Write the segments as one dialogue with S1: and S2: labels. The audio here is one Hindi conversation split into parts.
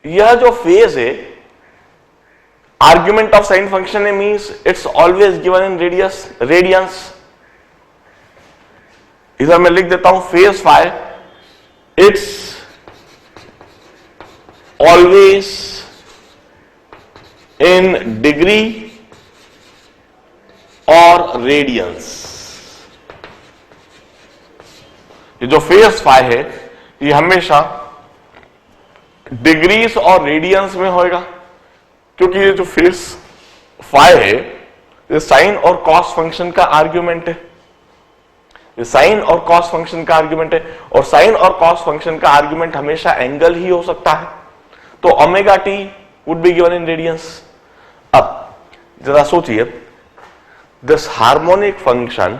S1: यह जो फेज है, आर्ग्यूमेंट ऑफ साइन फंक्शन है, means it's always given in radians. इधर मैं लिख देता हूं phase phi, it's always in degree और रेडियंस। ये जो फेज फाई है ये हमेशा डिग्रीज और रेडियंस में होएगा, क्योंकि ये जो फेज फाई है ये साइन और कॉस फंक्शन का आर्ग्यूमेंट है। ये साइन और कॉस फंक्शन का आर्ग्यूमेंट है, और साइन और कॉस फंक्शन का आर्ग्यूमेंट हमेशा एंगल ही हो सकता है। तो omega T would be given in radiance. अब जरा सोचिए, this harmonic function,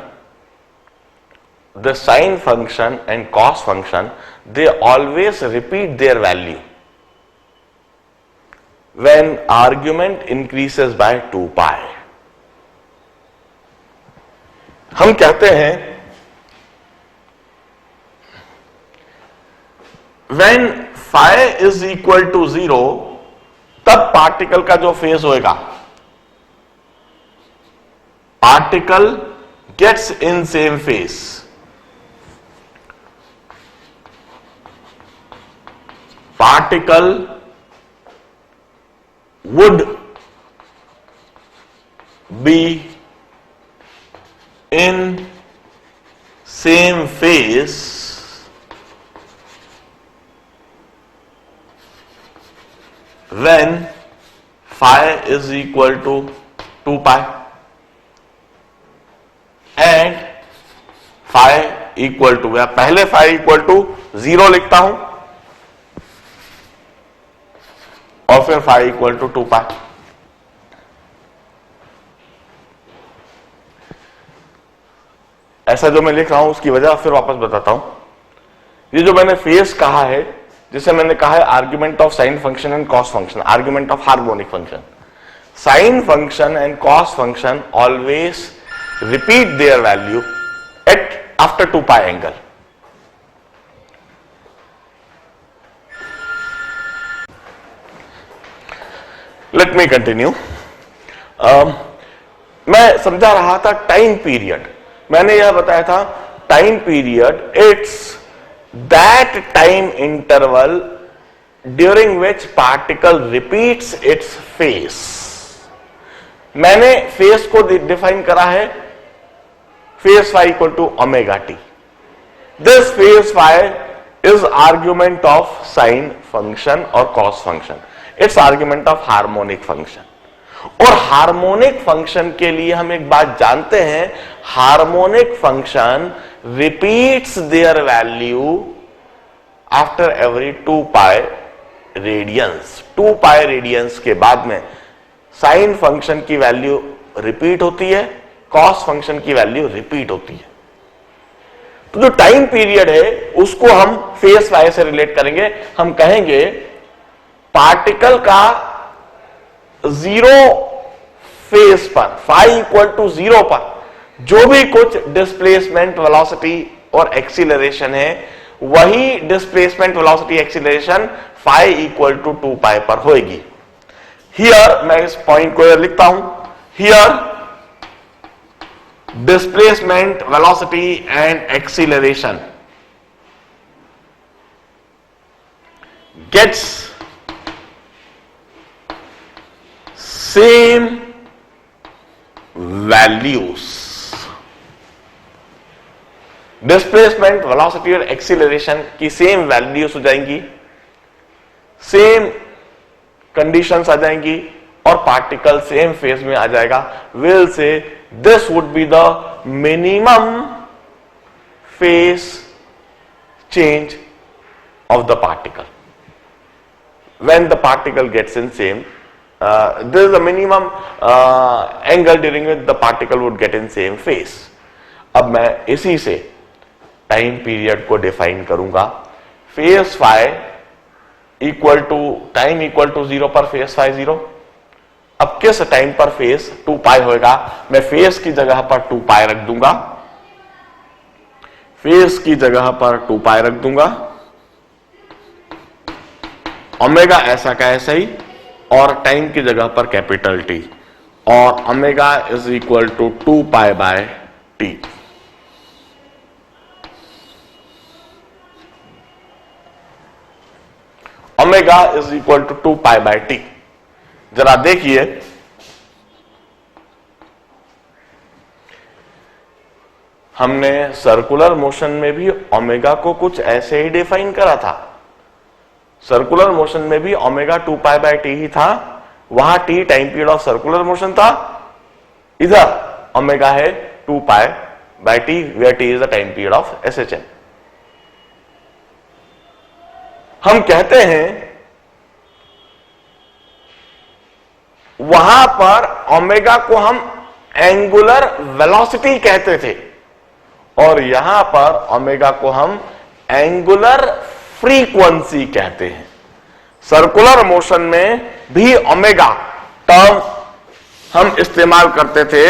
S1: the sine function and cos function, they always repeat their value when argument increases by 2 pi. हम कहते हैं when phi is equal to 0, तब पार्टिकल का जो फेज होएगा, particle gets in same phase. Particle would be in same phase when phi is equal to 2 pi and phi equal to, या पहले phi equal to 0 लिखता हूं और फिर phi इक्वल टू 2 पाई। ऐसा जो मैं लिख रहा हूं उसकी वजह फिर वापस बताता हूं। ये जो मैंने फेज कहा है, जिसे मैंने कहा है argument of sine function and cos function, argument of harmonic function. Sine function and cos function always repeat their value at after 2 pi angle. Let me continue. मैं समझा रहा था टाइम पीरियड। मैंने यह बताया था time period it's that time interval during which particle repeats its phase. मैंने फेज को डिफाइन करा है phase phi equal to omega T. This phase phi is argument of sine function और cos function, it's argument of harmonic function. और हार्मोनिक फंक्शन के लिए हम एक बात जानते हैं, harmonic function repeats their value after every 2 pi radians. 2 pi radians के बाद में साइन फंक्शन की वैल्यू रिपीट होती है, कॉस फंक्शन की वैल्यू रिपीट होती है। तो जो टाइम पीरियड है उसको हम फेज फाई से रिलेट करेंगे। हम कहेंगे पार्टिकल का 0 फेज पर, फाई इक्वल टू 0 पर जो भी कुछ डिस्प्लेसमेंट वेलोसिटी और एक्सीलरेशन है, वही displacement velocity acceleration phi equal to 2 pi पर होगी। हियर मैं इस पॉइंट को लिखता हूं, here displacement velocity and acceleration gets same values. Displacement velocity और एक्सीलरेशन की सेम वैल्यूज हो जाएंगी, सेम कंडीशंस आ जाएंगी और पार्टिकल सेम फेज में आ जाएगा। Will say this would be the minimum phase change of the particle when the particle gets in same this is the minimum angle during which the particle would get in same phase. अब मैं इसी से टाइम पीरियड को डिफाइन करूंगा। Phase phi equal to time equal to 0 पर फेज फाई 0। अब किस टाइम पर फेज 2 पाई होएगा, मैं फेज की जगह पर 2 पाई रख दूंगा, फेज की जगह पर 2 पाई रख दूंगा ओमेगा ऐसा का ऐसा ही और टाइम की जगह पर कैपिटल टी, और omega is equal to 2 pi by T. Omega is equal to 2 pi by T. जरा देखिए, हमने सर्कुलर मोशन में भी ओमेगा को कुछ ऐसे ही डिफाइन करा था। सर्कुलर मोशन में भी ओमेगा 2 पाई बाय टी ही था, वहां T time period of circular motion था, इधर ओमेगा है 2 pi by T, where T is the time period of SHM. हम कहते हैं वहां पर ओमेगा को हम एंगुलर वेलोसिटी कहते थे और यहां पर ओमेगा को हम एंगुलर फ्रीक्वेंसी कहते हैं। सर्कुलर मोशन में भी ओमेगा टर्म हम इस्तेमाल करते थे,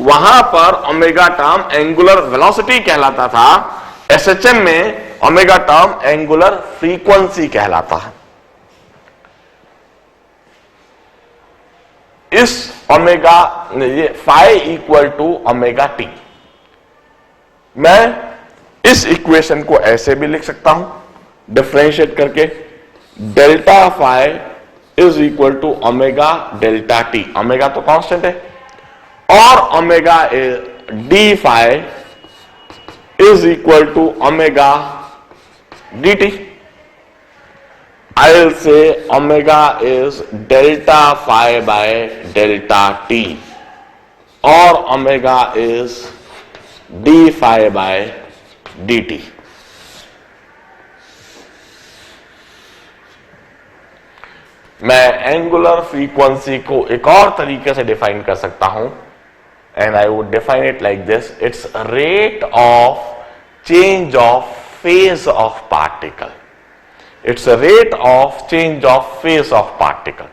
S1: वहां पर ओमेगा टर्म एंगुलर वेलोसिटी कहलाता था। एसएचएम में ओमेगा टर्म एंगुलर फ्रीक्वेंसी कहलाता है। इस ओमेगा ये phi equal to omega T, मैं इस इक्वेशन को ऐसे भी लिख सकता हूं डिफरेंशिएट करके, delta phi is equal to omega delta T, omega तो कांस्टेंट है, और omega D phi is equal to omega D T. I'll say omega is delta phi by delta t, or omega is d phi by dt. मैं एंगुलर फ्रीक्वेंसी को एक और तरीके से डिफाइन कर सकता हूं, and I would define it like this, it's rate of change of phase of particle. It's a rate of change of phase of particle.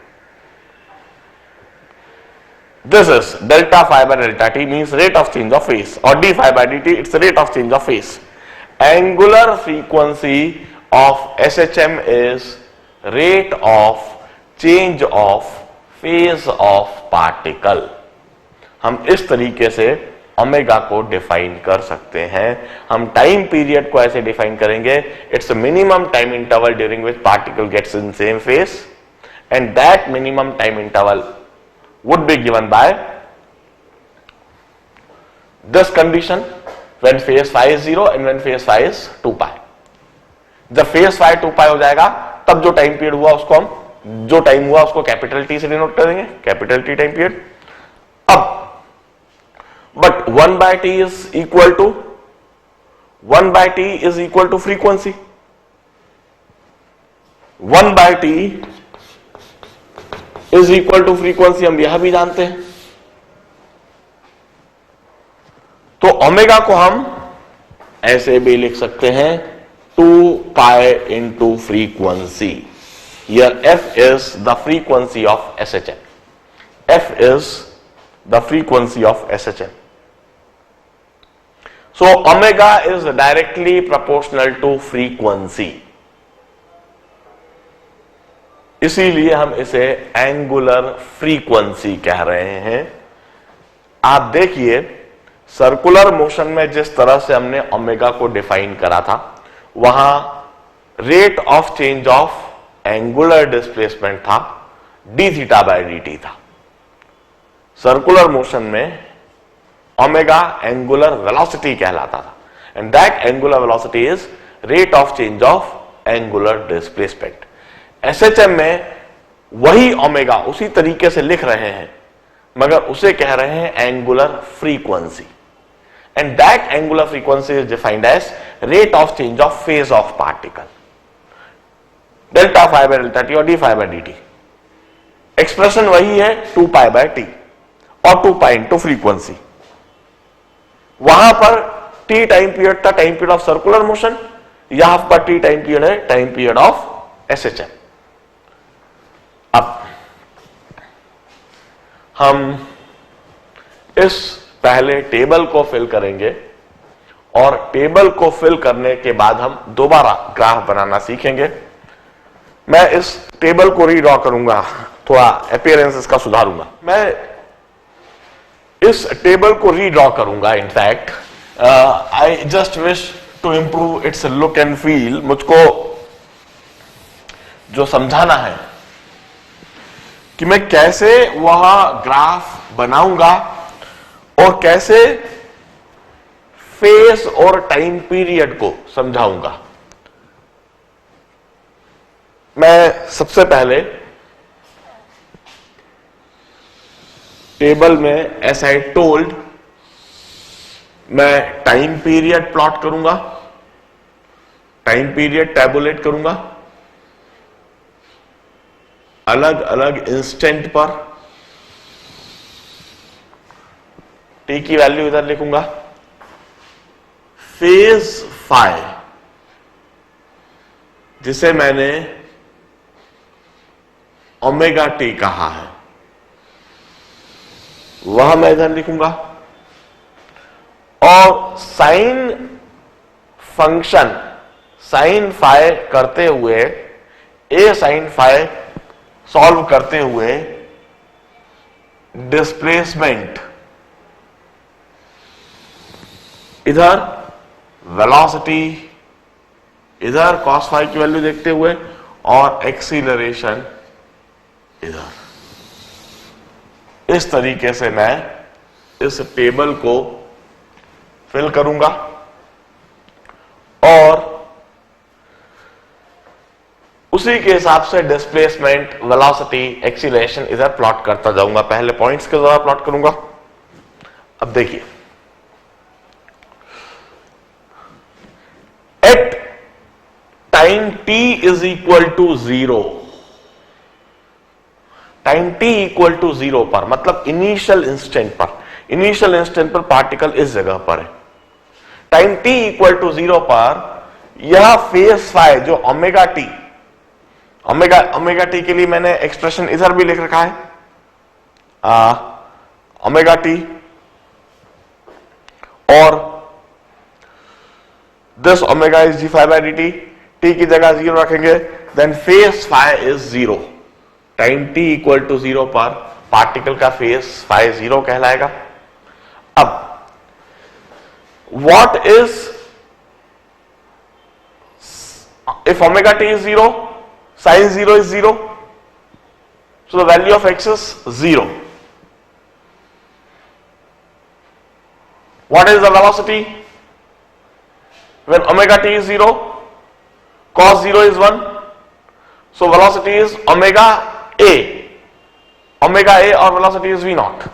S1: This is delta phi by delta t means rate of change of phase, or d phi by dt, it's the rate of change of phase. Angular frequency of SHM is rate of change of phase of particle. हम इस तरीके से ओमेगा को डिफाइन कर सकते हैं। हम टाइम पीरियड को ऐसे डिफाइन करेंगे, it's minimum time interval during which particle gets in same phase, and that minimum time interval would be given by this condition, when phase phi is 0 and when phase phi is 2 pi. जब फेज फाई 2 पाई हो जाएगा, तब जो टाइम पीरियड हुआ उसको हम, जो टाइम हुआ उसको कैपिटल टी से डिनोट करेंगे, कैपिटल टी टाइम पीरियड। अब but 1 by t is equal to 1 by t is equal to frequency. 1 by t is equal to frequency, हम यह भी जानते हैं। तो ओमेगा को हम ऐसे भी लिख सकते हैं 2 pi into frequency. Here f is the frequency of SHM. F is the frequency of SHM. So omega is directly proportional to frequency. इसीलिए हम इसे एंगुलर फ्रीक्वेंसी कह रहे हैं। आप देखिए, सर्कुलर मोशन में जिस तरह से हमने ओमेगा को डिफाइन करा था, वहां rate of change of angular displacement था, D theta by D T था। सर्कुलर मोशन में ओमेगा एंगुलर वेलोसिटी कहलाता था, and that angular velocity is rate of change of angular displacement. SHM में वही ओमेगा उसी तरीके से लिख रहे हैं, मगर उसे कह रहे हैं angular frequency, and that angular frequency is defined as rate of change of phase of particle, delta phi by delta T और D phi by D T. Expression वही है 2 पाई बाय टी और 2 पाई इंटू फ्रीक्वेंसी। वहां पर टी टाइम पीरियड था, time period of circular motion, यहां पर टी टाइम पीरियड है, टाइम पीरियड ऑफ एसएचएम। अब हम इस पहले टेबल को फिल करेंगे और टेबल को फिल करने के बाद हम दोबारा ग्राफ बनाना सीखेंगे। मैं इस टेबल को रीड्रॉ करूंगा, थोड़ा अपीयरेंस इसका सुधारूंगा। मैं इस टेबल को रीड्रॉ करूंगा। In fact I just wish to improve its look and feel. मुझको जो समझाना है कि मैं कैसे वह ग्राफ बनाऊंगा और कैसे फेस और टाइम पीरियड को समझाऊंगा। मैं सबसे पहले टेबल में एज आई टोल्ड मैं टाइम पीरियड प्लॉट करूंगा, टाइम पीरियड टैबुलेट करूंगा अलग अलग इंस्टेंट पर। टी की वैल्यू इधर लिखूंगा। फेज फाई जिसे मैंने ओमेगा टी कहा है वह मैं इधर लिखूंगा। और साइन फंक्शन साइन फाई करते हुए, ए साइन फाई सॉल्व करते हुए डिस्प्लेसमेंट इधर, वेलोसिटी इधर कॉस फाई की वैल्यू देखते हुए, और एक्सीलरेशन इधर। इस तरीके से मैं इस टेबल को फिल करूंगा और उसी के हिसाब से डिस्प्लेसमेंट, वेलोसिटी, एक्सीलरेशन इधर प्लॉट करता जाऊंगा। पहले पॉइंट्स के द्वारा प्लॉट करूंगा। अब देखिए, at time t is equal to 0, time t equal to 0 पर, मतलब इनिशियल इंस्टेंट पर, इनिशियल इंस्टेंट पर पार्टिकल इस जगह पर है। टाइम t इक्वल टू 0 पर यह फेज फाई जो ओमेगा टी, ओमेगा टी के लिए मैंने एक्सप्रेशन इधर भी लिख रखा है, ओमेगा टी, और this omega is G phi by D T, T की जगह 0 रखेंगे, then phase phi is 0। Time t equal to 0 पर पार्टिकल का फेज फाई 0 कहलाएगा। अब what is, if omega T is 0, sin 0 is 0, so the value of x is 0. What is the velocity? When omega t is 0, cos 0 is 1, so velocity is omega a. Omega a or velocity is v naught.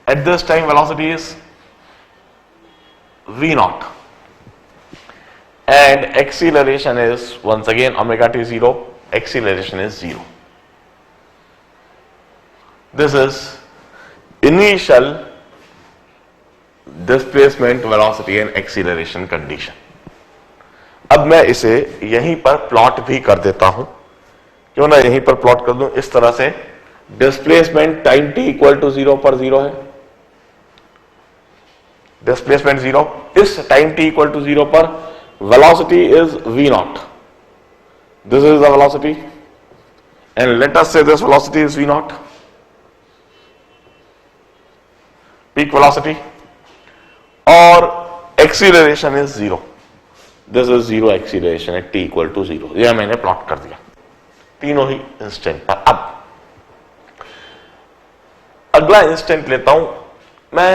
S1: At this time velocity is v naught. And acceleration is once again omega t 0, acceleration is 0. This is initial displacement, velocity and acceleration condition. अब मैं इसे यहीं पर प्लॉट भी कर देता हूं, क्यों ना यहीं पर प्लॉट कर दूं इस तरह से। Displacement time t equal to 0 पर 0 है, डिस्प्लेसमेंट 0, इस टाइम t इक्वल टू 0 पर velocity is v naught. This is the velocity, and let us say this velocity is v naught, peak velocity, और acceleration is 0. This is 0 acceleration at t equal to 0. यह मैंने प्लॉट कर दिया तीनों ही इंस्टेंट पर। अब अगला इंस्टेंट लेता हूं मैं।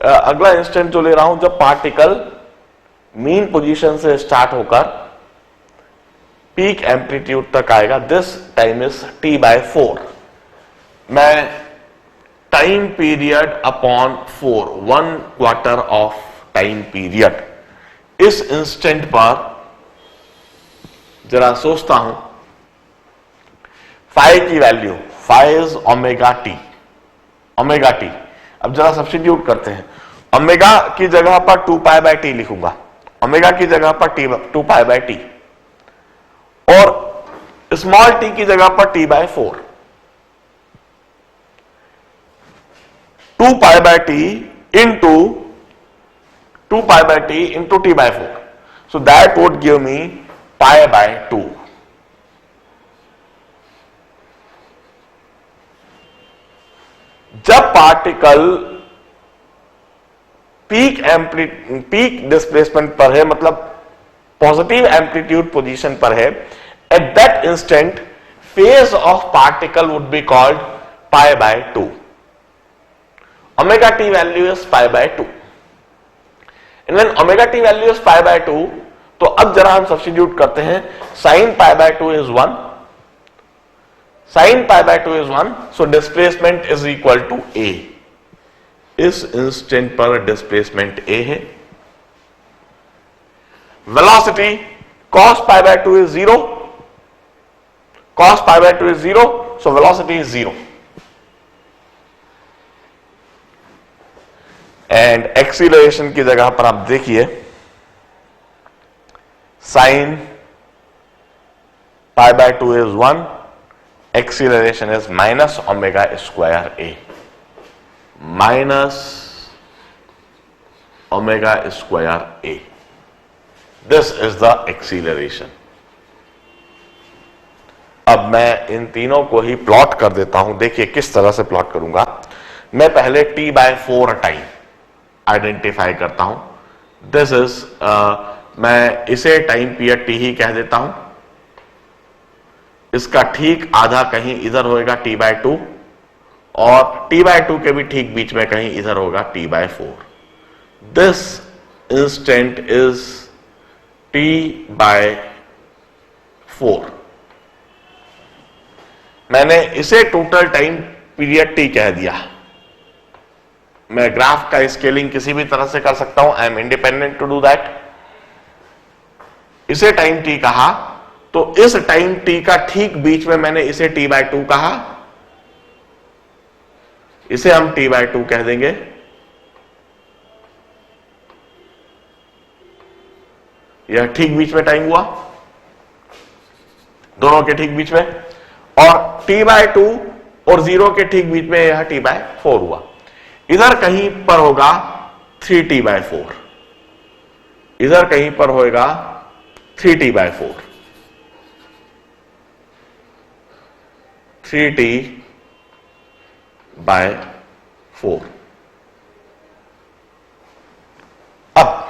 S1: अगला इंस्टेंट जो ले रहा हूं जब पार्टिकल मीन पोजीशन से स्टार्ट होकर पीक एम्पलीट्यूड तक आएगा, दिस टाइम इज t/4। मैं time period upon 4, 1/4 of time period, इस इंस्टेंट पर जरा सोचता हूं। फाई की value, phi is omega T, omega t. अब जरा सब्स्टिट्यूट करते हैं। ओमेगा की जगह पर 2π/t लिखूंगा, ओमेगा की जगह पर 2π/t, और स्मॉल t की जगह पर t/4। 2π/t into 2π/t into t/4, so that would give me π/2, जब पार्टिकल पीक डिस्प्लेसमेंट पर है, मतलब पॉजिटिव एम्पलीट्यूड पोजीशन पर है, at that instant phase of particle would be called pi by 2. Omega T value is pi by 2. And when omega T value is pi by 2, तो अब जरा हम सब्स्टिट्यूट करते हैं. Sine pi by 2 is 1, sine pi by 2 is 1, so displacement is equal to A. इस इंस्टेंट पर डिस्प्लेसमेंट ए है. Velocity cos pi by 2 is 0, cos pi by 2 is 0, so velocity is 0. And acceleration की जगह पर आप देखिए, sign pi by 2 is 1, acceleration is minus omega square A, minus omega square A. This is the acceleration. अब मैं इन तीनों को ही प्लॉट कर देता हूं. देखिए किस तरह से प्लॉट करूंगा. मैं पहले t बाय 4 टाइम आइडेंटिफाई करता हूं. दिस इज मैं इसे टाइम पीरियड t ही कह देता हूं. इसका ठीक आधा कहीं इधर होएगा t बाय 2, और t बाय 2 के भी ठीक बीच में कहीं इधर होगा t by 4. This instant is t by 4. मैंने इसे टोटल टाइम पीरियड t कह दिया. मैं ग्राफ का स्केलिंग किसी भी तरह से कर सकता हूं. I am independent to do that. इसे टाइम t कहा, तो इस टाइम t का ठीक बीच में मैंने इसे t बाय 2 कहा. इसे हम t बाय 2 कह देंगे. यह ठीक बीच में टाइम हुआ, दोनों के ठीक बीच में. और t बाय 2 और 0 के ठीक बीच में यह t बाय 4 हुआ. इधर कहीं पर होगा 3t बाय 4, इधर कहीं पर होगा 3t बाय 4, 3t बाय 4. अब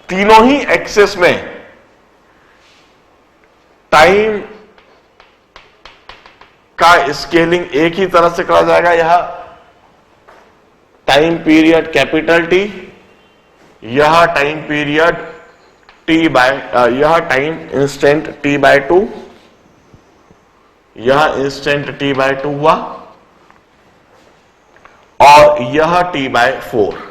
S1: तीनों ही एक्सेस में टाइम का स्केलिंग एक ही तरह से करा जाएगा. यह टाइम पीरियड कैपिटल T, यह टाइम पीरियड T बाय, यह टाइम इंस्टेंट T बाय 2, यह इंस्टेंट T बाय 2 हुआ, और यह T बाय 4,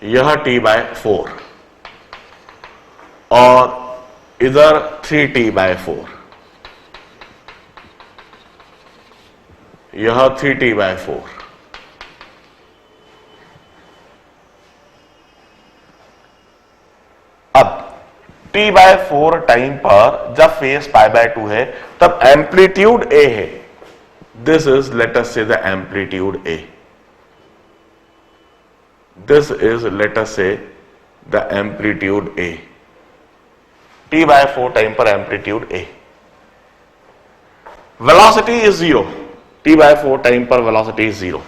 S1: यह t बाय 4, और इधर 3t बाय 4, यह 3t बाय 4. अब t बाय 4 टाइम पर जब फेस पाई बाय 2 है, तब एम्पलीट्यूड a है. दिस इज, लेट अस से, the amplitude a. This is, let us say, the amplitude A. t by 4 time per amplitude A. Velocity is 0. t by 4 time per velocity is 0.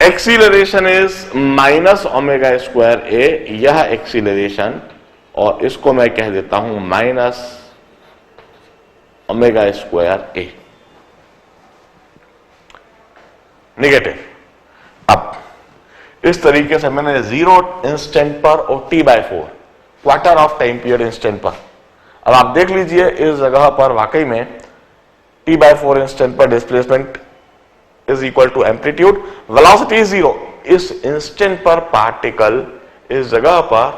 S1: Acceleration is minus omega square A. यह acceleration, और इसको मैं कह देता हूं minus omega square A. Negative. अब इस तरीके से मैंने 0 इंस्टेंट पर और t by 4 quarter of time period instant पर. अब आप देख लीजिए इस जगह पर वाकई में t बाय 4 इंस्टेंट पर displacement is equal to amplitude, velocity 0. इस इंस्टेंट पर पार्टिकल, इस जगह पर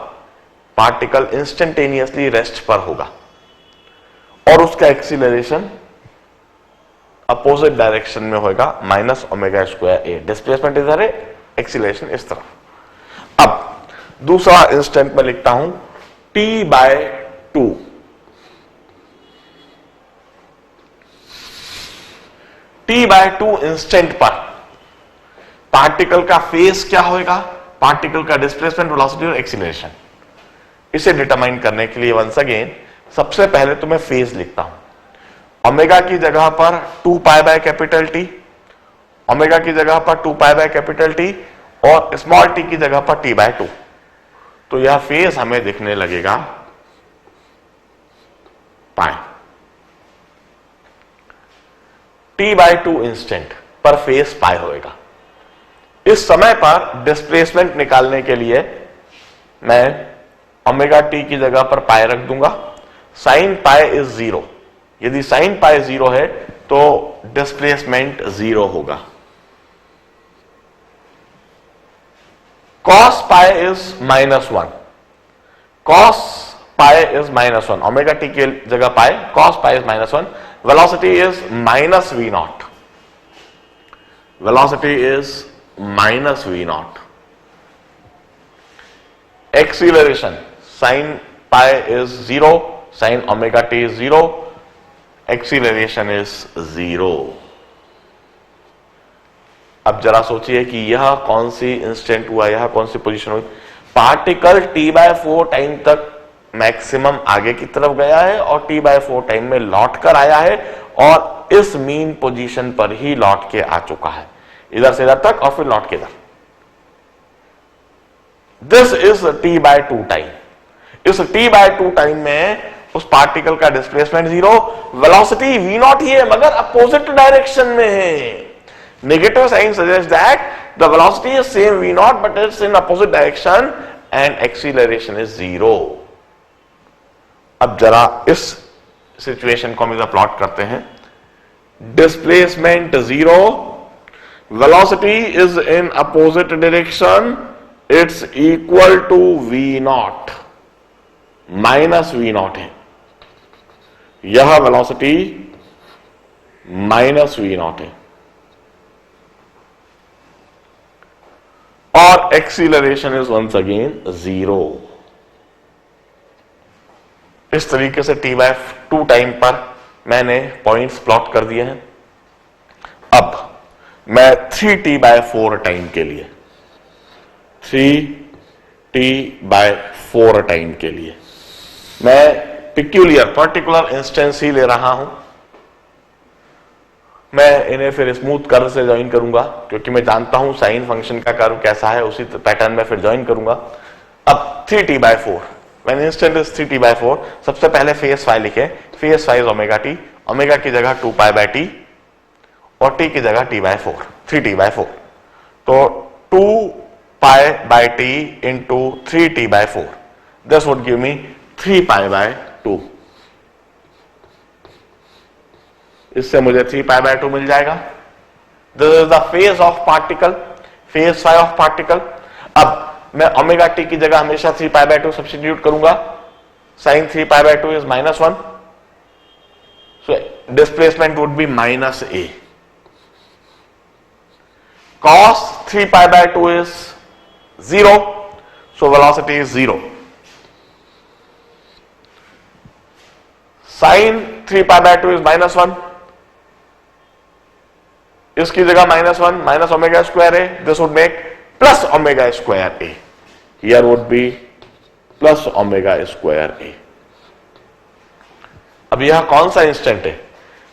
S1: पार्टिकल इंस्टेंटेनियसली रेस्ट पर होगा, और उसका एक्सीलरेशन अपोजिट डायरेक्शन में होगा, माइनस ओमेगा स्क्वायर ए. डिस्प्लेसमेंट इधर है, एक्सीलरेशन इस तरफ. अब दूसरा इंस्टेंट में लिखता हूं t by 2. t by 2 instant पर पार्टिकल का फेस क्या होगा, पार्टिकल का डिस्प्लेसमेंट, वेलोसिटी और एक्सीलरेशन. इसे डिटरमाइन करने के लिए वंस अगेन सबसे पहले तो मैं फेज लिखता हूं। ओमेगा की जगह पर 2 pi by capital T, omega की जगह पर 2 पाई बाय कैपिटल टी और स्मॉल टी की जगह पर टी बाय 2। तो यह फेज हमें दिखने लगेगा पाई। टी बाय 2 इंस्टेंट पर फेज पाई होएगा। इस समय पर डिस्प्लेसमेंट निकालने के लिए मैं ओमेगा टी की जगह पर पाई रख दूंगा। Sine pi is 0। यदि साइन पाई 0 है तो डिस्प्लेसमेंट 0 होगा। cos pi is -1, cos pi is -1, omega t की जगह पाई, cos pi is -1, velocity is -v0, velocity is -v0, acceleration sine pi is 0, sine omega T is 0, acceleration is 0। अब जरा सोचिए कि यह कौन सी इंस्टेंट हुआ, यह कौन सी पोजीशन हुई। पार्टिकल t/4 टाइम तक मैक्सिमम आगे की तरफ गया है और t/4 टाइम में लौट कर आया है और इस मीन पोजीशन पर ही लौट के आ चुका है, इधर से इधर तक और फिर लौट के इधर। This is t/2 time. इस t/2 टाइम में उस पार्टिकल का डिस्प्लेसमेंट 0, वेलोसिटी v0 ही है मगर अपोजिट डायरेक्शन में है। Negative sign suggests that the velocity is same v0 but it's in opposite direction and acceleration is 0। अब जरा इस सिचुएशन को हम इधर प्लॉट करते हैं। Displacement 0, velocity is in opposite direction, it's equal to v0, -v0 है। यह वेलोसिटी -v0 है और एक्सीलरेशन इज वंस अगेन 0। इस तरीके से t/2 टाइम पर मैंने पॉइंट्स प्लॉट कर दिए हैं। अब मैं 3t/4 टाइम के लिए, 3t/4 टाइम के लिए मैं पर्टिकुलर इंस्टेंस ही ले रहा हूं। मैं इन्हें फिर स्मूथ कर्व से ज्वाइन करूंगा क्योंकि मैं जानता हूं साइन फंक्शन का कर्व कैसा है, उसी पैटर्न में फिर ज्वाइन करूंगा। अब 3t/4, when instant is 3t/4, सबसे पहले फेज फाई लिखे। Phase phi is omega T, omega की जगह 2 पाई बाय टी और टी की जगह t/4, 3t/4। तो 2 pi by t into 3t/4, this would give me 3 pi by 2। इससे मुझे 3 पाई बाय 2 मिल जाएगा। This is the phase of particle, phase phi of particle. अब मैं ओमेगा टी की जगह हमेशा 3 पाई बाय 2 सब्स्टिट्यूट करूंगा। Sine 3 pi by 2 is -1, so displacement would be -a। cos 3 pi by 2 is 0, so velocity is 0। Sine 3 pi by 2 is -1, इसकी जगह -1 minus omega square A, this would make plus omega square A, here would be plus omega square A. अब यह कौन सा इंस्टेंट है?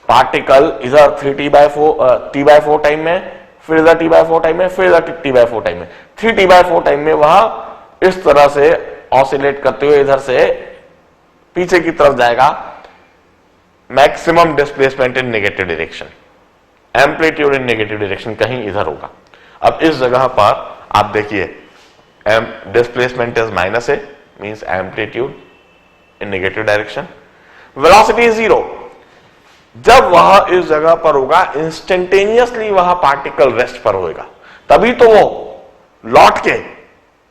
S1: पार्टिकल इधर 3t/4 टाइम में, फिर इधर t/4 टाइम में, फिर इधर t/4 टाइम में। 3t/4 टाइम में वह इस तरह से ऑसिलेट करते हुए इधर से पीछे की तरफ जाएगा। Maximum displacement in negative direction, amplitude in negative direction कहीं इधर होगा। अब इस जगह पर आप देखिए displacement is -a, means amplitude in negative direction, velocity 0। जब वह इस जगह पर होगा इंस्टेंटेनियसली वह पार्टिकल रेस्ट पर होगा, तभी तो वो लौट के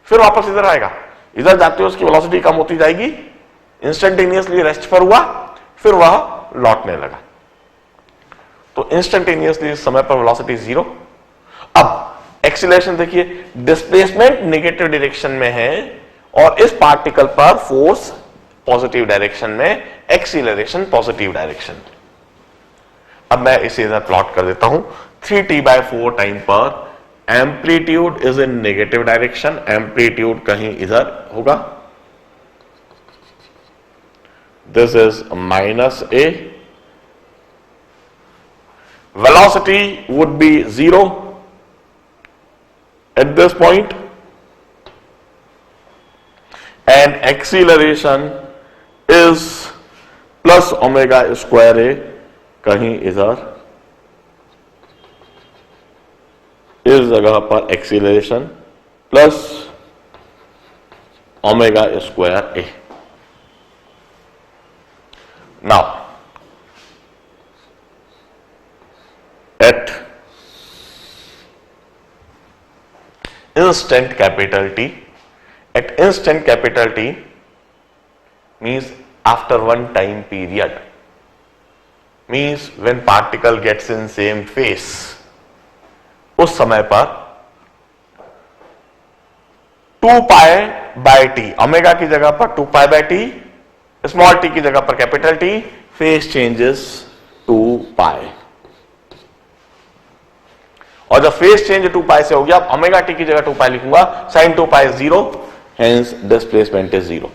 S1: फिर वापस इधर आएगा। इधर जाते हुए उसकी वेलोसिटी कम होती जाएगी, इंस्टेंटेनियसली रेस्ट पर हुआ, फिर वह लौटने लगा। तो इंस्टेंटेनियसली इस समय पर वेलोसिटी 0। अब एक्सीलरेशन देखिए, डिस्प्लेसमेंट नेगेटिव डायरेक्शन में है और इस पार्टिकल पर फोर्स पॉजिटिव डायरेक्शन में, एक्सीलरेशन पॉजिटिव डायरेक्शन। अब मैं इसे इधर प्लॉट कर देता हूं। 3t/4 टाइम पर amplitude is in negative direction, amplitude कहीं इधर होगा। this is minus a. Velocity would be 0 at this point, and acceleration is plus omega square a. कहीं इधर इस जगह पर acceleration plus omega square A. Now at instant capital T, at instant capital T means after one time period, means when particle gets in same phase, उस समय पर 2 पाई बाय टी, ओमेगा की जगह पर 2 pi by T, small T की जगह पर कैपिटल टी, फेज चेंजेस 2 पाई. और जब फेज चेंज 2 पाई से हो गया, ओमेगा टी की जगह 2 पाई लिखूंगा, sine 2 pi 0, hence displacement is 0.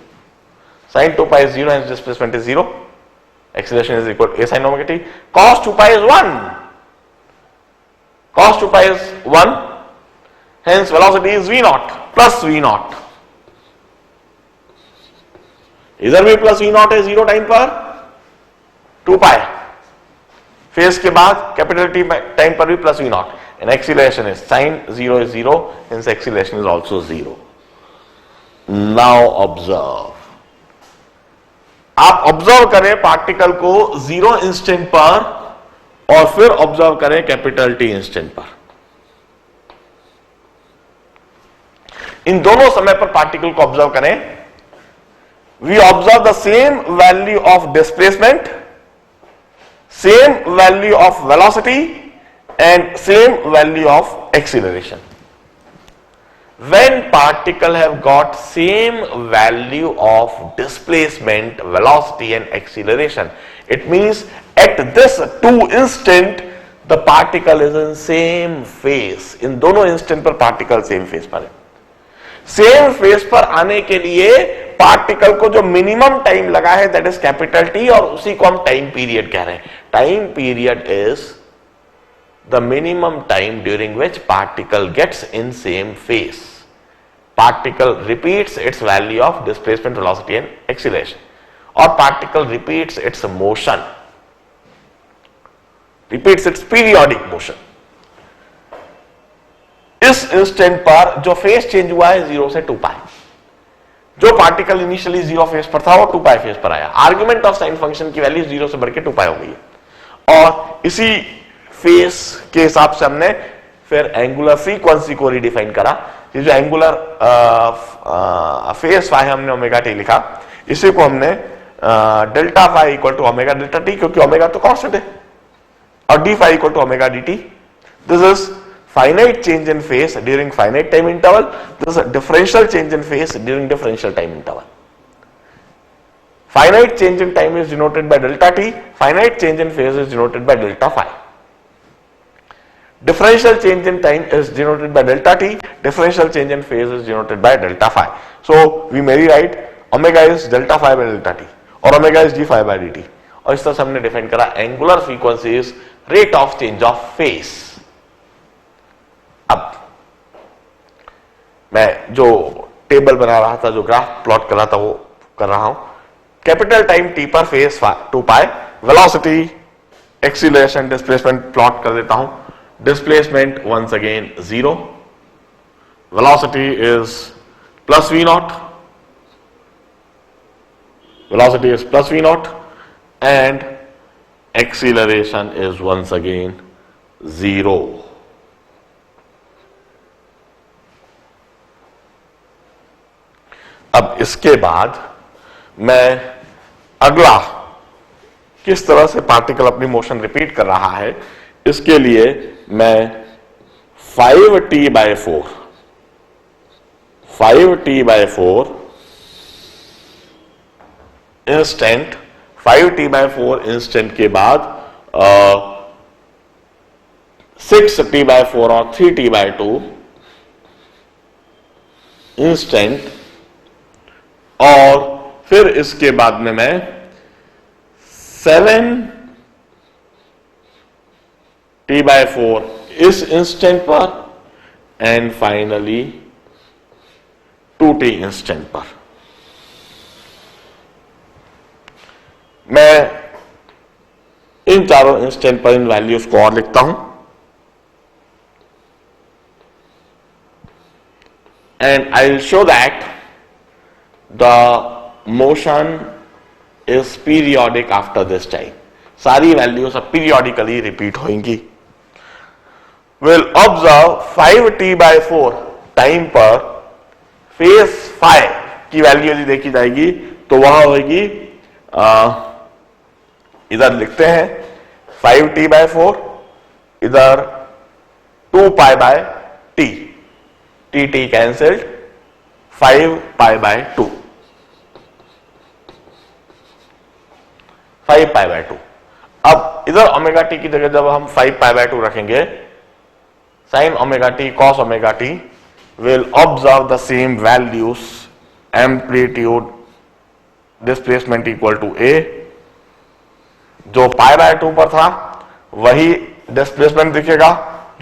S1: Sine 2 pi 0, hence displacement is 0. Acceleration is equal to a sin omega t. cos 2 pi is 1. Cos 2 pi is 1, hence velocity is v naught plus v naught. इधर भी प्लस v naught है 0 टाइम पर 2 पाई, फेज के बाद कैपिटल टी टाइम पर भी plus v naught, and acceleration is sin 0 is 0, hence acceleration is also 0. Now observe. आप ऑब्जर्व करें पार्टिकल को 0 इंस्टेंट पर और फिर ऑब्जर्व करें कैपिटल टी इंस्टेंट पर. इन दोनों समय पर पार्टिकल को ऑब्जर्व करें. We observe the same value of displacement, same value of velocity and same value of acceleration. When particle have got same value of displacement, velocity and acceleration, it means at this 2 instant the particle is in same phase. इन दोनों instant पर particle same phase पर है. Same phase पर आने के लिए particle को जो minimum time लगा है that is capital T, और उसी को हम time period कह रहे हैं. Time period is the minimum time during which particle gets in same phase. Particle repeats its value of displacement, velocity and acceleration, or particle repeats its motion, repeats its periodic motion. इस इंस्टेंट पर जो फेज चेंज हुआ है 0 से 2 पाई. जो पार्टिकल इनिशियली 0 फेज पर था वो 2 पाई फेज पर आया. आर्गुमेंट ऑफ साइन फंक्शन की वैल्यू 0 से बढ़ के 2 पाई हो गई है, और इसी फेज के हिसाब से हमने फिर एंगुलर फ्रीक्वेंसी को रिडिफाइन करा. ये जो एंगुलर फेज फाई हमने ओमेगा टी लिखा, इसी को हमने delta phi equal to omega delta t, क्योंकि ओमेगा तो कांस्टेंट है, और D phi equal to omega D T. This is finite change in phase during finite time interval. This is differential change in phase during differential time interval. Finite change in time is denoted by delta t, finite change in phase is denoted by delta phi. Differential change in time is denoted by delta t, differential change in phase is denoted by delta phi. So we may write omega is delta phi by delta t, or omega is d phi by dt. और इस तरह से हमने डिफाइन करा angular frequency is rate of change of phase. अब मैं जो टेबल बना रहा था, जो ग्राफ प्लॉट कर रहा था, वो कर रहा हूं. कैपिटल टाइम t पर फेज 2 पाई, वेलोसिटी, एक्सीलरेशन, डिस्प्लेसमेंट प्लॉट कर देता हूं. Displacement once again 0, velocity is plus v naught, velocity is plus v naught, and acceleration is once again 0. अब इसके बाद मैं अगला किस तरह से पार्टिकल अपनी मोशन रिपीट कर रहा है, इसके लिए मैं 5t/4 इंस्टेंट, 5t/4 इंस्टेंट के बाद 6t/4 और 3t/2 इंस्टेंट, और फिर इसके बाद में मैं 7t/4 इस इंस्टेंट पर एंड फाइनली 2t इंस्टेंट पर। मैं इन चारों इंस्टेंट पर इन वैल्यूज को और लिखता हूं and I will show that the motion is periodic after this time. सारी वैल्यूज अब पीरियोडिकली रिपीट होंगी। विल ऑब्जर्व 5t/4 टाइम पर फेज 5 की वैल्यू यदि देखी जाएगी तो वह होगी, इधर लिखते हैं 5t/4, इधर 2π/t, t कैंसल्ड, 5π/2, 5π/2। अब इधर ओमेगा टी की जगह जब हम 5π/2 रखेंगे, sin omega t cos omega t will observe the same values, amplitude displacement equal to a, जो π/2 पर था वही डिस्प्लेसमेंट दिखेगा,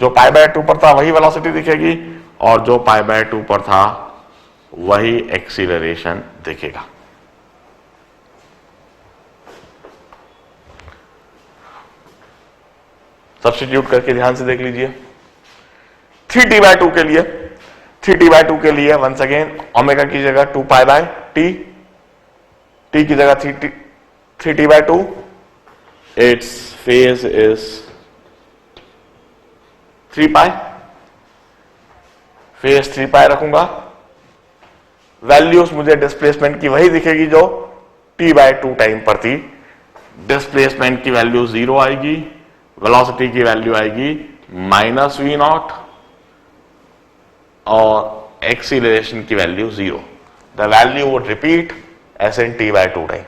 S1: जो π/2 पर था वही वेलोसिटी दिखेगी, और जो π/2 पर था वही एक्सीलरेशन दिखेगा। सब्स्टिट्यूट करके ध्यान से देख लीजिए। 3t/2 के लिए, 3t/2 के लिए वंस अगेन ओमेगा की जगह 2π/t, t की जगह 3t/2, its phase is 3π, phase 3π रखूंगा। वैल्यूज मुझे डिस्प्लेसमेंट की वही दिखेगी जो t/2 टाइम पर थी। डिस्प्लेसमेंट की वैल्यू 0 आएगी, वेलोसिटी की वैल्यू आएगी -v0 और एक्सीलरेशन की value 0। The value would repeat as in t/2 time.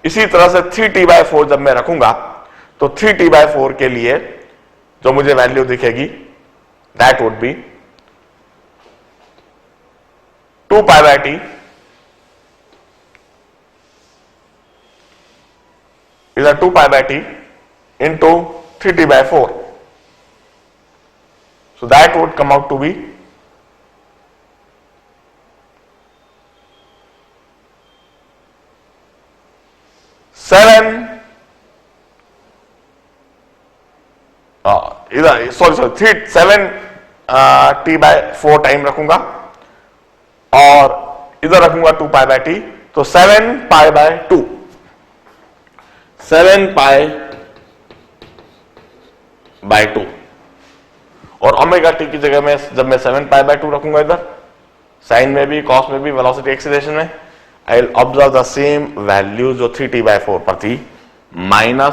S1: इसी तरह से 3t/4 जब मैं रखूंगा तो 3t/4 के लिए जो मुझे वैल्यू दिखेगी दैट वुड बी 2π/t इधर 2π/t into 3t/4, so that would come out to be 7 इधर सॉरी 7t/4 टाइम रखूंगा और इधर रखूंगा 2π/t, तो 7π/2, 7π/2 और ओमेगा टी की जगह में जब मैं 7π/2 रखूंगा इधर साइन में भी कॉस में भी वेलोसिटी एक्सीलरेशन में, I will observe the same value जो 3t/4 पर थी, -a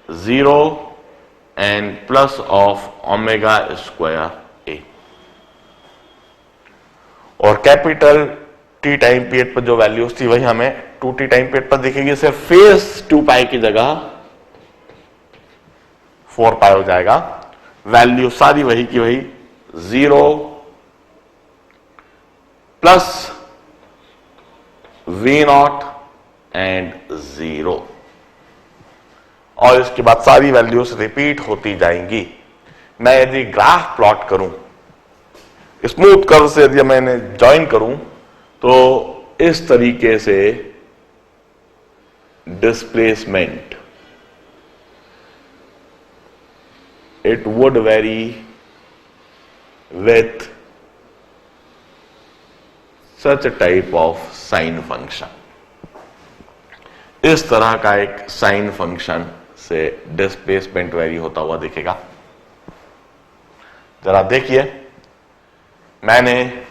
S1: 0 and plus of omega square a। और कैपिटल टी टाइम पीरियड पर जो वैल्यूज थी वही हमें 2t टाइम पीरियड पर दिखेगी। सिर्फ फेज 2π की जगह 4π हो जाएगा। वैल्यू सारी वही की वही, 0 प्लस v0 एंड 0, और इसके बाद सारी वैल्यूज रिपीट होती जाएंगी। मैं यदि ग्राफ प्लॉट करूं, स्मूथ कर्व से यदि मैंने ज्वाइन करूं तो इस तरीके से displacement it would very with such type of sine function. इस तरह का एक साइन फंक्शन से डिस्प्लेसमेंट वेरी होता हुआ दिखेगा। जरा देखिए, मैंने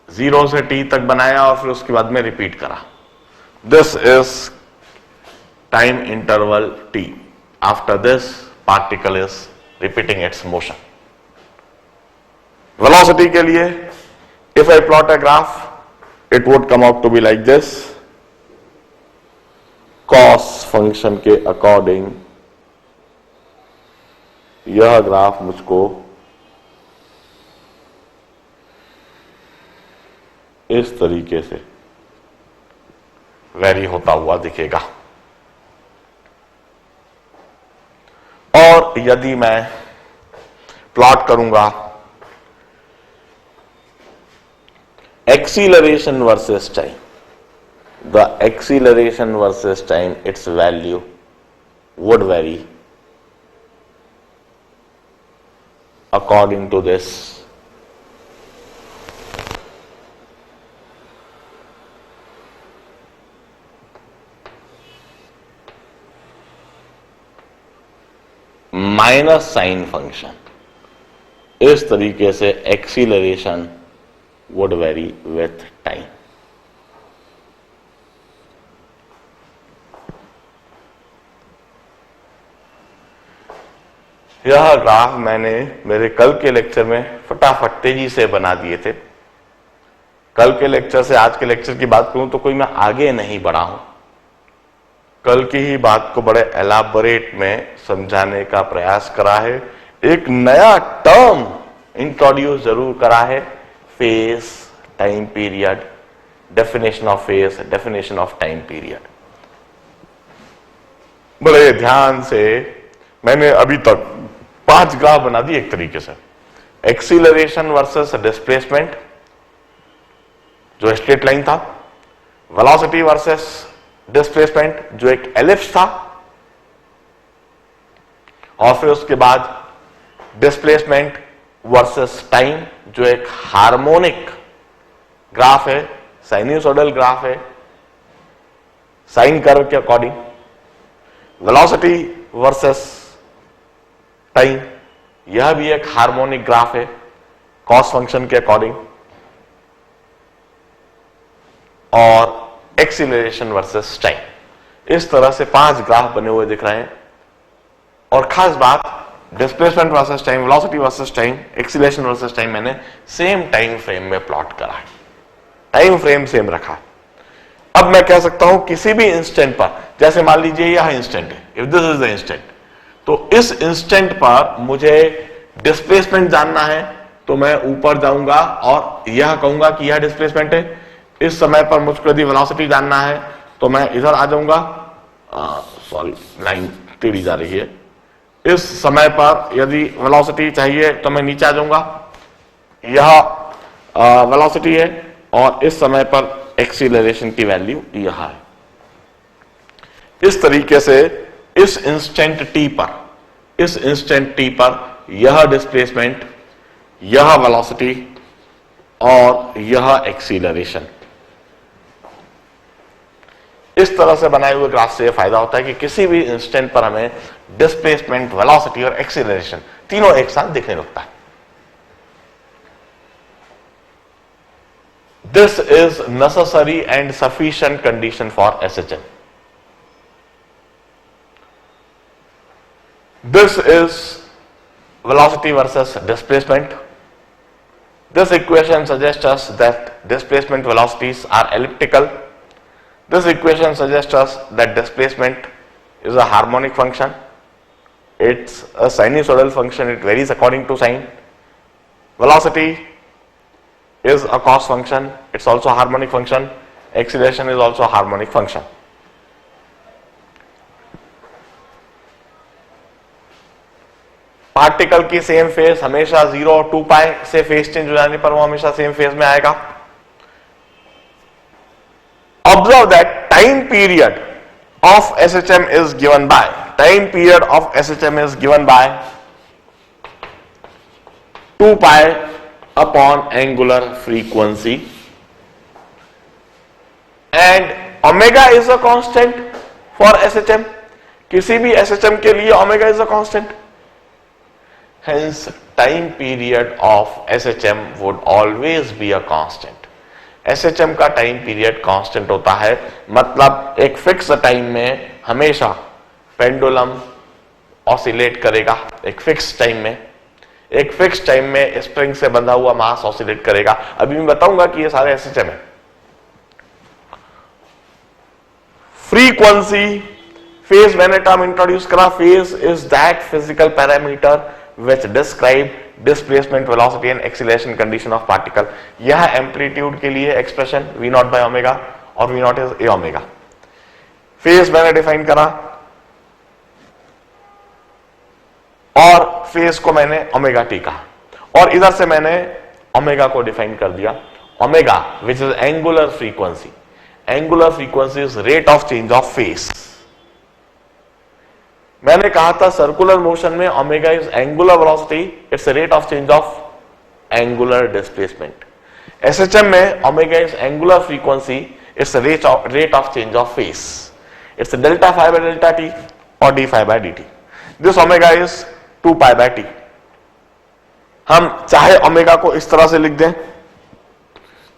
S1: 0 से t तक बनाया और फिर उसके बाद में रिपीट करा। This is time interval t। After this particle is repeating its motion. Velocity के लिए if I plot a graph it would come out to be like this. Cos function के अकॉर्डिंग यह ग्राफ मुझको इस तरीके से वेरी होता हुआ दिखेगा। और यदि मैं प्लॉट करूंगा acceleration versus time, the acceleration versus time, its value would vary according to this. Minus sine function, इस तरीके से acceleration would very with time. यह ग्राफ मैंने मेरे कल के लेक्चर में फटाफट तेजी से बना दिए थे। कल के लेक्चर से आज के लेक्चर की बात करूं तो कोई मैं आगे नहीं बढ़ा हूं। कल की ही बात को बड़े एलाबोरेट में समझाने का प्रयास करा है। एक नया टर्म इंट्रोड्यूस जरूर करा है, phase, time period, definition of phase, definition of time period. बड़े ध्यान से मैंने अभी तक 5 ग्राफ बना दिए एक तरीके से। एक्सीलरेशन वर्सेस डिस्प्लेसमेंट जो स्ट्रेट लाइन था, वेलोसिटी वर्सेस डिस्प्लेसमेंट जो एक एलिप्स था, और फिर उसके बाद डिस्प्लेसमेंट वर्सेस टाइम जो एक हार्मोनिक ग्राफ है, साइनसोइडल ग्राफ है, साइन कर्व के अकॉर्डिंग। वेलोसिटी वर्सेस टाइम, यह भी एक हार्मोनिक ग्राफ है कॉस फंक्शन के अकॉर्डिंग। और एक्सीलरेशन वर्सेस टाइम, इस तरह से 5 ग्राफ बने हुए दिख रहे हैं। और खास बात, displacement versus time, velocity versus time, acceleration versus time मैंने सेम टाइम फ्रेम में प्लॉट करा है, टाइम फ्रेम सेम रखा। अब मैं कह सकता हूं किसी भी इंस्टेंट पर, जैसे मान लीजिए यह इंस्टेंट है, if this is the instant, तो इस इंस्टेंट पर मुझे डिस्प्लेसमेंट जानना है तो मैं ऊपर जाऊंगा और यह कहूंगा कि यह डिस्प्लेसमेंट है। इस समय पर मुझको यदि वेलोसिटी जानना है तो मैं इधर आ जाऊंगा, सॉरी लाइन टेढ़ी जा रही है। इस समय पर यदि वेलोसिटी चाहिए तो मैं नीचे आ जाऊंगा, यह वेलोसिटी है, और इस समय पर एक्सीलरेशन की वैल्यू यह है। इस तरीके से इस इंस्टेंट टी पर यह डिस्प्लेसमेंट, यह वेलोसिटी और यह एक्सीलरेशन, इस तरह से बनाए हुए ग्राफ से यह फायदा होता है कि किसी भी इंस्टेंट पर हमें डिस्प्लेसमेंट, वेलोसिटी और एक्सीलरेशन तीनों एक साथ दिखने लगता है। This is necessary and sufficient condition for SHM. This is velocity versus displacement. This equation suggests us that displacement velocities are elliptical. This equation suggests us that displacement is a harmonic function. It's a sinusoidal function. It varies according to sine. Velocity is a cos function. It's also a harmonic function. Acceleration is also a harmonic function. Particle की सेम फेज हमेशा 0 और 2 पाई से फेज चेंज हो जाने पर वो हमेशा सेम फेज में आएगा। Observe that time period of SHM is given by, time period of SHM is given by 2 pi upon angular frequency, and omega is a constant for SHM। किसी भी SHM के लिए omega is a constant. Hence, time period of SHM would always be a constant. SHM का टाइम पीरियड कांस्टेंट होता है, मतलब एक फिक्स टाइम में हमेशा पेंडुलम ऑसिलेट करेगा। एक फिक्स टाइम में स्प्रिंग से बंधा हुआ मास ऑसिलेट करेगा। अभी मैं बताऊंगा कि ये सारे SHM है। फ्रीक्वेंसी, फेज मैंने टर्म इंट्रोड्यूस करा। Phase is that physical parameter which describe displacement, velocity and acceleration condition of particle. यह एम्पलीट्यूड के लिए एक्सप्रेशन V0 by ओमेगा और V0 is a omega. Phase मैंने डिफाइन करा और फेज को मैंने ओमेगा टी कहा, और इधर से मैंने ओमेगा को डिफाइन कर दिया, omega which is angular frequency. Angular frequency is rate of change of phase. मैंने कहा था सर्कुलर मोशन में omega is angular velocity, it's rate of change of angular displacement. SHM में omega is angular frequency, it's rate of change of phase, it's delta phi by delta T और D phi by D T. This omega is 2 pi by T. हम चाहे ओमेगा को इस तरह से लिख दें,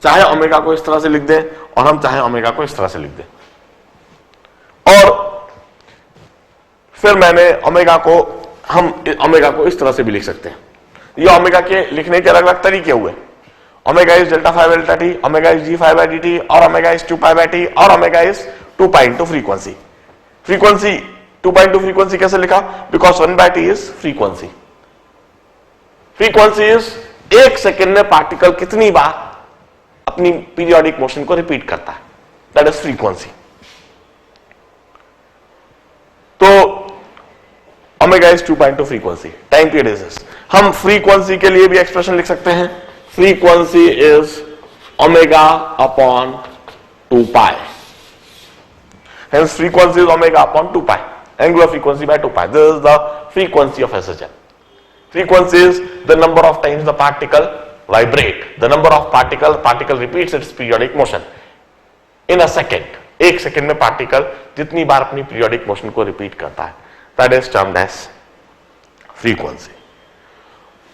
S1: चाहे ओमेगा को इस तरह से लिख दें, और हम चाहे ओमेगा को इस तरह से लिख दें, और फिर मैंने ओमेगा को, हम ओमेगा को इस तरह से भी लिख सकते हैं। ये ओमेगा के लिखने के अलग अलग तरीके हुए। Omega is delta phi by delta T, omega is G phi by D T, और omega is 2 pi by T, और omega is 2 pi into frequency. Frequency 2 pi into frequency कैसे लिखा? Because 1 by T is frequency. Frequency is एक सेकेंड में पार्टिकल कितनी बार अपनी पीरियोडिक मोशन को रिपीट करता है, दैट इज फ्रीक्वेंसी। तो omega is 2 pi into frequency, time period is. हम फ्रीक्वेंसी के लिए भी एक्सप्रेशन लिख सकते हैं, frequency is omega upon 2 pi, hence frequency is omega upon 2 pi, angular frequency by 2 pi. This is the frequency of SHM. Frequency is the number of times the particle vibrate, the number of particle repeats its periodic motion in a second. एक सेकेंड में पार्टिकल जितनी बार अपनी पीरियोडिक मोशन को रिपीट करता है, that is termed as frequency.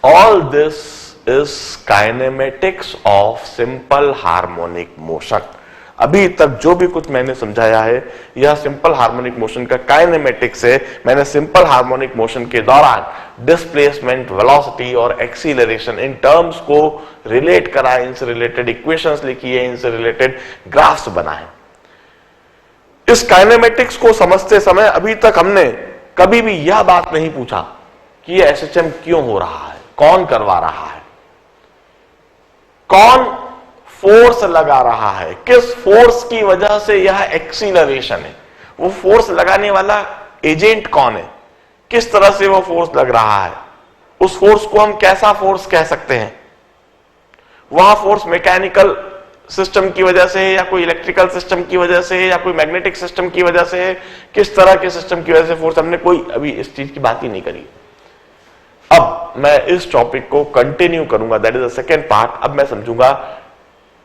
S1: All this is kinematics of simple harmonic motion. अभी तक जो भी कुछ मैंने समझाया है यह सिंपल हार्मोनिक मोशन का काइनेमेटिक्स है। मैंने सिंपल हार्मोनिक मोशन के दौरान डिस्प्लेसमेंट, वेलोसिटी और एक्सीलरेशन इन टर्म्स को रिलेट करा है, इनसे रिलेटेड इक्वेशंस लिखी है, इनसे रिलेटेड ग्राफ्स बनाए। इस काइनेमेटिक्स को समझते समय अभी तक हमने कभी भी यह बात नहीं पूछा कि यह एसएचएम क्यों हो रहा है, कौन करवा रहा है, कौन फोर्स लगा रहा है, किस फोर्स की वजह से यह एक्सीलरेशन है, वो फोर्स लगाने वाला एजेंट कौन है, किस तरह से वो फोर्स लग रहा है, उस फोर्स को हम कैसा फोर्स कह सकते हैं, वह फोर्स मैकेनिकल सिस्टम की वजह से है या कोई इलेक्ट्रिकल सिस्टम की वजह से है या कोई मैग्नेटिक सिस्टम की वजह से है, किस तरह के सिस्टम की वजह से फोर्स, हमने कोई अभी इस चीज की बात ही नहीं करी। अब मैं इस टॉपिक को कंटिन्यू करूंगा, that is the second part. अब मैं समझूंगा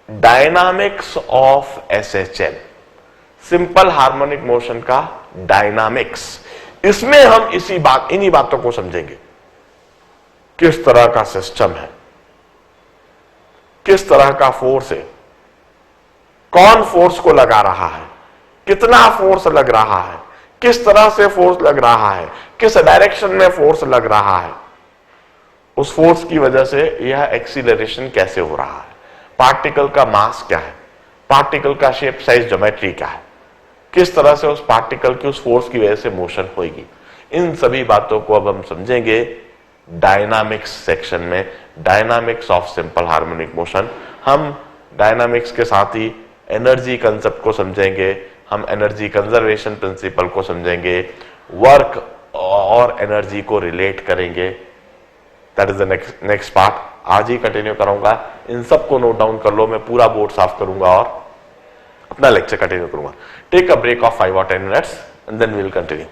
S1: dynamics of SHM, simple harmonic motion का डायनामिक्स। इसमें हम इन्हीं बातों को समझेंगे, किस तरह का सिस्टम है, किस तरह का फोर्स है, कौन फोर्स को लगा रहा है, कितना फोर्स लग रहा है, किस तरह से फोर्स लग रहा है, किस डायरेक्शन में फोर्स लग रहा है, उस फोर्स की वजह से यह एक्सीलरेशन कैसे हो रहा है, पार्टिकल का मास क्या है, पार्टिकल का शेप, साइज, ज्योमेट्री क्या है, किस तरह से उस पार्टिकल की उस फोर्स की वजह से मोशन होगी। इन सभी बातों को अब हम समझेंगे डायनामिक्स सेक्शन में, dynamics of simple harmonic motion. हम डायनामिक्स के साथ ही एनर्जी कंसेप्ट को समझेंगे, हम एनर्जी कंजर्वेशन प्रिंसिपल को समझेंगे, वर्क और एनर्जी को रिलेट करेंगे। That is the next part. आज ही कंटिन्यू करूंगा, इन सबको नोट डाउन कर लो, मैं पूरा बोर्ड साफ करूंगा और अपना लेक्चर कंटिन्यू करूंगा। Take a break of 5 or 10 minutes and then we will continue.